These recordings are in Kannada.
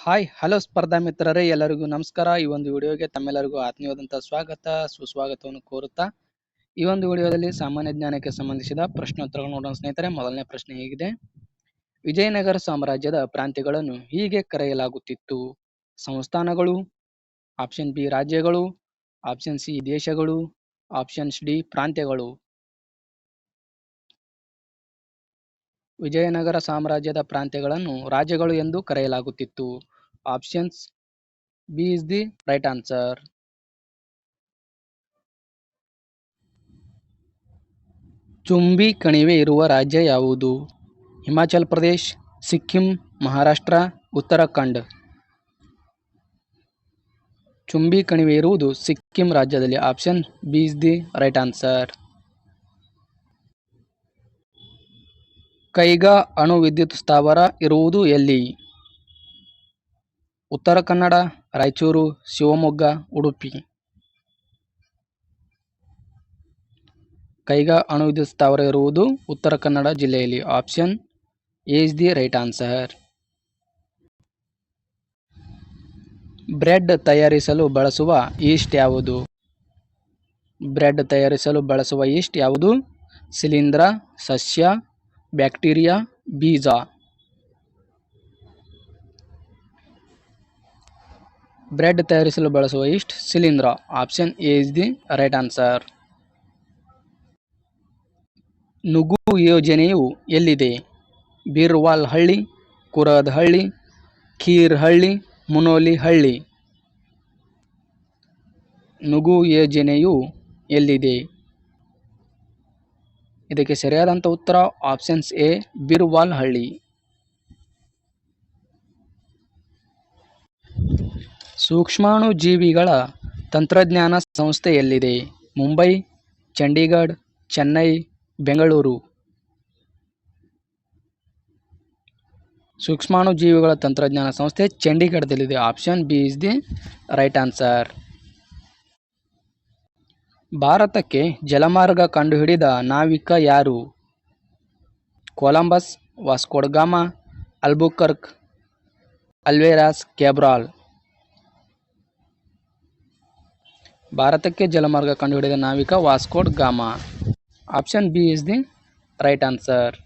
ಹಾಯ್ ಹಲೋ ಸ್ಪರ್ಧಾ ಮಿತ್ರರೇ, ಎಲ್ಲರಿಗೂ ನಮಸ್ಕಾರ. ಈ ಒಂದು ವಿಡಿಯೋಗೆ ತಮ್ಮೆಲ್ಲರಿಗೂ ಆತ್ಮೀಯವಾದಂತಹ ಸ್ವಾಗತ ಸುಸ್ವಾಗತವನ್ನು ಕೋರುತ್ತಾ ಈ ಒಂದು ವಿಡಿಯೋದಲ್ಲಿ ಸಾಮಾನ್ಯ ಜ್ಞಾನಕ್ಕೆ ಸಂಬಂಧಿಸಿದ ಪ್ರಶ್ನೋತ್ತರಗಳು ನೋಡೋಣ ಸ್ನೇಹಿತರೆ. ಮೊದಲನೇ ಪ್ರಶ್ನೆ ಹೀಗಿದೆ: ವಿಜಯನಗರ ಸಾಮ್ರಾಜ್ಯದ ಪ್ರಾಂತ್ಯಗಳನ್ನು ಹೀಗೆ ಕರೆಯಲಾಗುತ್ತಿತ್ತು? ಸಂಸ್ಥಾನಗಳು, ಆಪ್ಷನ್ ಬಿ ರಾಜ್ಯಗಳು, ಆಪ್ಷನ್ ಸಿ ದೇಶಗಳು, ಆಪ್ಷನ್ ಡಿ ಪ್ರಾಂತ್ಯಗಳು. ವಿಜಯನಗರ ಸಾಮ್ರಾಜ್ಯದ ಪ್ರಾಂತ್ಯಗಳನ್ನು ರಾಜ್ಯಗಳು ಎಂದು ಕರೆಯಲಾಗುತ್ತಿತ್ತು. Options B is the right answer. Chumbi ಕಣಿವೆ ಇರುವ ರಾಜ್ಯ ಯಾವುದು? ಹಿಮಾಚಲ್ ಪ್ರದೇಶ್, ಸಿಕ್ಕಿಂ, ಮಹಾರಾಷ್ಟ್ರ, ಉತ್ತರಾಖಂಡ್. ಚುಂಬಿ ಕಣಿವೆ ಇರುವುದು ಸಿಕ್ಕಿಂ ರಾಜ್ಯದಲ್ಲಿ. Option B is the right answer. Kaiga ಅಣು ವಿದ್ಯುತ್ ಸ್ಥಾವರ ಇರುವುದು ಎಲ್ಲಿ? ಉತ್ತರ ಕನ್ನಡ, ರಾಯಚೂರು, ಶಿವಮೊಗ್ಗ, ಉಡುಪಿ. ಕೈಗಾ ಅಣು ವಿದ್ಯುತ್ ಸ್ಥಾವರ ಇರುವುದು ಉತ್ತರ ಕನ್ನಡ ಜಿಲ್ಲೆಯಲ್ಲಿ. Option A is the right answer. Bread ತಯಾರಿಸಲು ಬಳಸುವ ಈಸ್ಟ್ ಯಾವುದು? ಬ್ರೆಡ್ ತಯಾರಿಸಲು ಬಳಸುವ ಈಸ್ಟ್ ಯಾವುದು? ಶಿಲೀಂಧ್ರ, ಸಸ್ಯ, ಬ್ಯಾಕ್ಟೀರಿಯಾ, ಬೀಜ. ಬ್ರೆಡ್ ತಯಾರಿಸಲು ಬಳಸುವ ಈಸ್ಟ್ ಶಿಲೀಂಧ್ರ. Option A is the right answer. Nugu ಯೋಜನೆಯು ಎಲ್ಲಿದೆ? ಬೀರ್ವಾಲ್ ಹಳ್ಳಿ, ಕುರದ್ ಹಳ್ಳಿ, ಖೀರ್ ಹಳ್ಳಿ, ಮುನೋಲಿ ಹಳ್ಳಿ. ನುಗು ಯೋಜನೆಯು ಎಲ್ಲಿದೆ? ಇದಕ್ಕೆ ಸರಿಯಾದಂಥ ಉತ್ತರ ಆಪ್ಷನ್ಸ್ ಎ ಬೀರ್ವಾಲ್ ಹಳ್ಳಿ. ಸೂಕ್ಷ್ಮಾಣು ಜೀವಿಗಳ ತಂತ್ರಜ್ಞಾನ ಸಂಸ್ಥೆ ಎಲ್ಲಿದೆ? ಮುಂಬೈ, ಚಂಡೀಗಢ, ಚೆನ್ನೈ, ಬೆಂಗಳೂರು. ಸೂಕ್ಷ್ಮಾಣು ಜೀವಿಗಳ ತಂತ್ರಜ್ಞಾನ ಸಂಸ್ಥೆ ಚಂಡೀಗಢದಲ್ಲಿದೆ. Option B is the right answer. ಭಾರತಕ್ಕೆ ಜಲಮಾರ್ಗ ಕಂಡುಹಿಡಿದ ನಾವಿಕ ಯಾರು? Columbus, Vasco da gamma, Albuquerque, ಅಲ್ವೇರಾಸ್ ಕ್ಯಾಬ್ರಾಲ್. ಭಾರತಕ್ಕೆ ಜಲಮಾರ್ಗ ಕಂಡುಹಿಡಿದ ನಾವಿಕ Vasco da Gama. Option B is the right answer.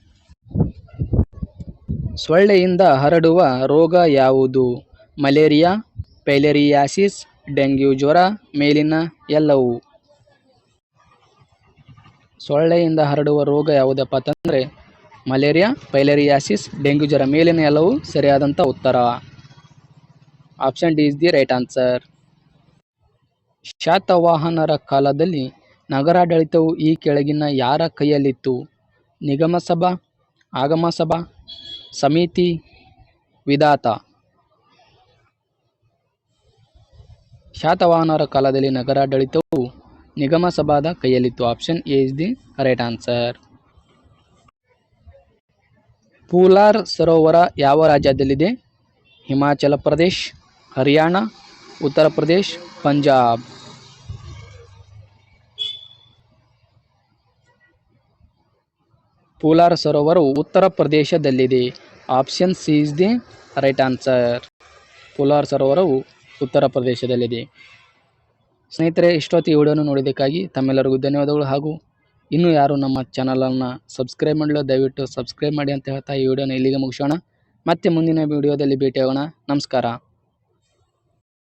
ಸೊಳ್ಳೆಯಿಂದ ಹರಡುವ ರೋಗ ಯಾವುದು? ಮಲೇರಿಯಾ, ಫೈಲೇರಿಯಾಸಿಸ್, ಡೆಂಗ್ಯೂ ಜ್ವರ, ಮೇಲಿನ ಎಲ್ಲವೂ. ಸೊಳ್ಳೆಯಿಂದ ಹರಡುವ ರೋಗ ಯಾವುದಪ್ಪ ಅಂತಂದರೆ ಮಲೇರಿಯಾ, ಫೈಲೇರಿಯಾಸಿಸ್, ಡೆಂಗ್ಯೂ ಜ್ವರ, ಮೇಲಿನ ಎಲ್ಲವೂ ಸರಿಯಾದಂಥ ಉತ್ತರ. Option D is the right answer. ಶಾತವಾಹನರ ಕಾಲದಲ್ಲಿ ನಗರಾಡಳಿತವು ಈ ಕೆಳಗಿನ ಯಾರ ಕೈಯಲ್ಲಿತ್ತು? ನಿಗಮ ಸಭಾ, ಆಗಮ ಸಭಾ, ಸಮಿತಿ, ವಿಧಾತ. ಶಾತವಾಹನರ ಕಾಲದಲ್ಲಿ ನಗರಾಡಳಿತವು ನಿಗಮ ಸಭಾದ ಕೈಯಲ್ಲಿತ್ತು. Option A is the right answer. Pular ಸರೋವರ ಯಾವ ರಾಜ್ಯದಲ್ಲಿದೆ? ಹಿಮಾಚಲ ಪ್ರದೇಶ್, ಹರಿಯಾಣ, ಉತ್ತರ ಪ್ರದೇಶ್, ಪಂಜಾಬ್. ಪೂಲಾರ್ ಸರೋವರವು ಉತ್ತರ ಪ್ರದೇಶದಲ್ಲಿದೆ. Option C is the right answer. Pular ಸರೋವರವು ಉತ್ತರ ಪ್ರದೇಶದಲ್ಲಿದೆ. ಸ್ನೇಹಿತರೆ, ಇಷ್ಟೊತ್ತು ಈ ವಿಡಿಯೋನು ನೋಡಿದ್ದಕ್ಕಾಗಿ ತಮ್ಮೆಲ್ಲರಿಗೂ ಧನ್ಯವಾದಗಳು. ಹಾಗೂ ಇನ್ನೂ ಯಾರು ನಮ್ಮ ಚಾನಲನ್ನು ಸಬ್ಸ್ಕ್ರೈಬ್ ಮಾಡಲು ದಯವಿಟ್ಟು ಸಬ್ಸ್ಕ್ರೈಬ್ ಮಾಡಿ ಅಂತ ಹೇಳ್ತಾ ಈ ವಿಡಿಯೋನ ಇಲ್ಲಿಗೆ ಮುಗಿಸೋಣ. ಮತ್ತೆ ಮುಂದಿನ ವಿಡಿಯೋದಲ್ಲಿ ಭೇಟಿಯಾಗೋಣ. ನಮಸ್ಕಾರ.